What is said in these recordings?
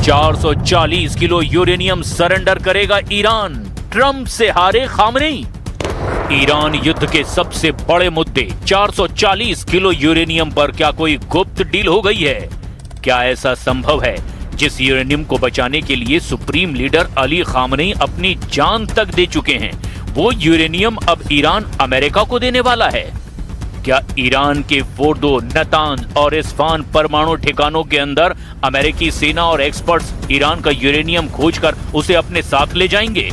440 kilo uranium surrender करेगा Iran, Trump से हारे खामनेई। ईरान युद्ध के सबसे बड़े मुद्दे 440 किलो यूरेनियम पर क्या कोई गुप्त डील हो गई है? क्या ऐसा संभव है जिस यूरेनियम को बचाने के लिए सुप्रीम लीडर अली खामनेई अपनी जान तक दे चुके हैं, वो यूरेनियम अब ईरान अमेरिका को देने वाला है? क्या ईरान के फोर्डो, नतांज और इस्फान परमाणु ठिकानों के अंदर अमेरिकी सेना और एक्सपर्ट्स ईरान का यूरेनियम खोजकर उसे अपने साथ ले जाएंगे?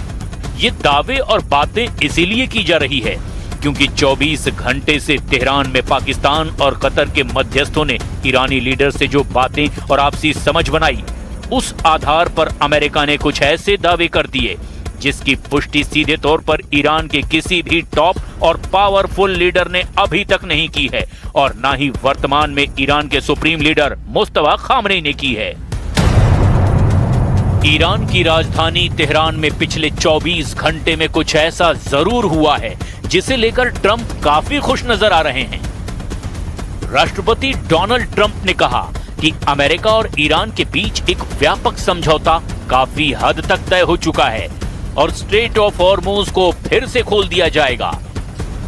ये दावे और बातें इसीलिए की जा रही है क्योंकि 24 घंटे से तेहरान में पाकिस्तान और कतर के मध्यस्थों ने ईरानी लीडर से जो बातें और आपसी समझ बनाई, उस आधार पर अमेरिका ने कुछ ऐसे दावे कर दिए जिसकी पुष्टि सीधे तौर पर ईरान के किसी भी टॉप और पावरफुल लीडर ने अभी तक नहीं की है और ना ही वर्तमान में ईरान के सुप्रीम लीडर मुस्तफा खामनेई ने की है। ईरान की राजधानी तेहरान में पिछले 24 घंटे में कुछ ऐसा जरूर हुआ है जिसे लेकर ट्रंप काफी खुश नजर आ रहे हैं। राष्ट्रपति डोनाल्ड ट्रंप ने कहा कि अमेरिका और ईरान के बीच एक व्यापक समझौता काफी हद तक तय हो चुका है और स्ट्रेट ऑफ हॉर्मुज को फिर से खोल दिया जाएगा।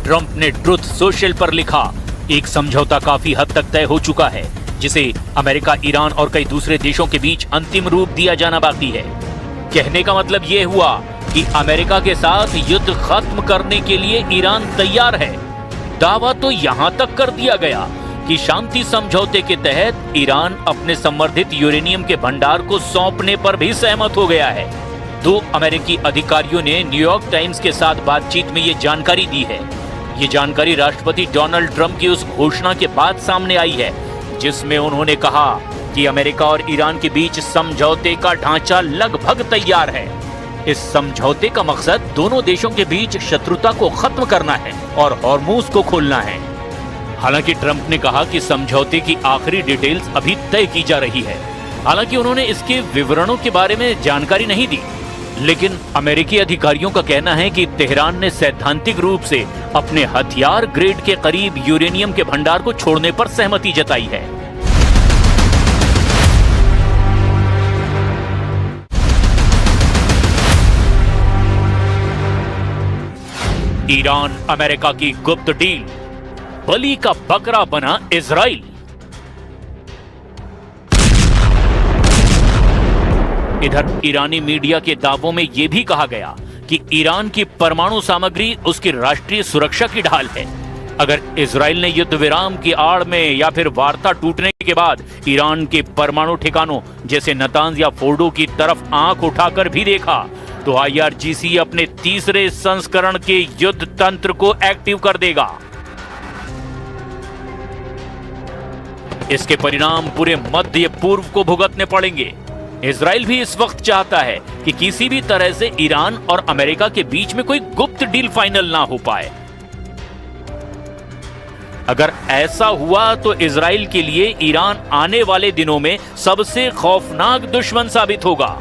ट्रंप ने ट्रुथ सोशल पर लिखा, एक समझौता काफी हद तक तय हो चुका है जिसे अमेरिका, ईरान और कई दूसरे देशों के बीच अंतिम रूप दिया जाना बाकी है। कहने का मतलब यह हुआ कि अमेरिका के साथ युद्ध खत्म करने के लिए ईरान तैयार है। दावा तो यहां तक कर दिया गया कि शांति समझौते के तहत ईरान अपने संवर्धित यूरेनियम के भंडार को सौंपने पर भी सहमत हो गया है। 2 अमेरिकी अधिकारियों ने न्यूयॉर्क टाइम्स के साथ बातचीत में ये जानकारी दी है। ये जानकारी राष्ट्रपति डोनाल्ड ट्रंप की उस घोषणा के बाद सामने आई है जिसमें उन्होंने कहा कि अमेरिका और ईरान के बीच समझौते का ढांचा लगभग तैयार है। इस समझौते का मकसद दोनों देशों के बीच शत्रुता को खत्म करना है और हॉर्मुज को खोलना है। हालांकि ट्रंप ने कहा कि समझौते की आखिरी डिटेल्स अभी तय की जा रही है। हालांकि उन्होंने इसके विवरणों के बारे में जानकारी नहीं दी, लेकिन अमेरिकी अधिकारियों का कहना है कि तेहरान ने सैद्धांतिक रूप से अपने हथियार ग्रेड के करीब यूरेनियम के भंडार को छोड़ने पर सहमति जताई है। ईरान अमेरिका की गुप्त डील, बलि का बकरा बना इजराइल। इधर ईरानी मीडिया के दावों में यह भी कहा गया कि ईरान की परमाणु सामग्री उसकी राष्ट्रीय सुरक्षा की ढाल है। अगर इजराइल ने युद्ध विराम की आड़ में या फिर वार्ता टूटने के बाद ईरान के परमाणु ठिकानों जैसे नतांज या फोर्डो की तरफ आंख उठाकर भी देखा तो IRGC अपने तीसरे संस्करण के युद्ध तंत्र को एक्टिव कर देगा। इसके परिणाम पूरे मध्य पूर्व को भुगतने पड़ेंगे। इजराइल भी इस वक्त चाहता है कि किसी भी तरह से ईरान और अमेरिका के बीच में कोई गुप्त डील फाइनल ना हो पाए। अगर ऐसा हुआ तो इजराइल के लिए ईरान आने वाले दिनों में सबसे खौफनाक दुश्मन साबित होगा।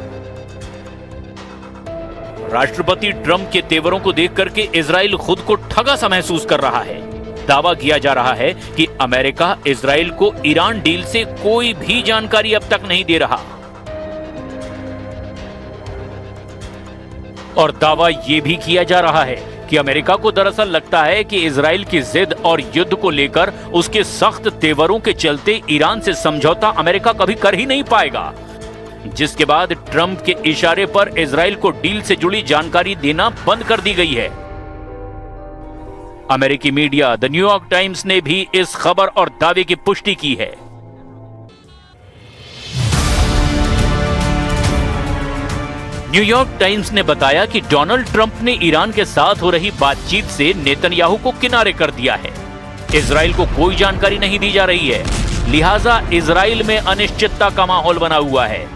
राष्ट्रपति ट्रंप के तेवरों को देख करके इजराइल खुद को ठगा सा महसूस कर रहा है। दावा किया जा रहा है कि अमेरिका इजराइल को ईरान डील से कोई भी जानकारी अब तक नहीं दे रहा और दावा यह भी किया जा रहा है कि अमेरिका को दरअसल लगता है कि इजराइल की जिद और युद्ध को लेकर उसके सख्त तेवरों के चलते ईरान से समझौता अमेरिका कभी कर ही नहीं पाएगा, जिसके बाद ट्रंप के इशारे पर इजराइल को डील से जुड़ी जानकारी देना बंद कर दी गई है। अमेरिकी मीडिया द न्यूयॉर्क टाइम्स ने भी इस खबर और दावे की पुष्टि की है। न्यूयॉर्क टाइम्स ने बताया कि डोनाल्ड ट्रंप ने ईरान के साथ हो रही बातचीत से नेतन्याहू को किनारे कर दिया है। इजराइल को कोई जानकारी नहीं दी जा रही है, लिहाजा इजराइल में अनिश्चितता का माहौल बना हुआ है।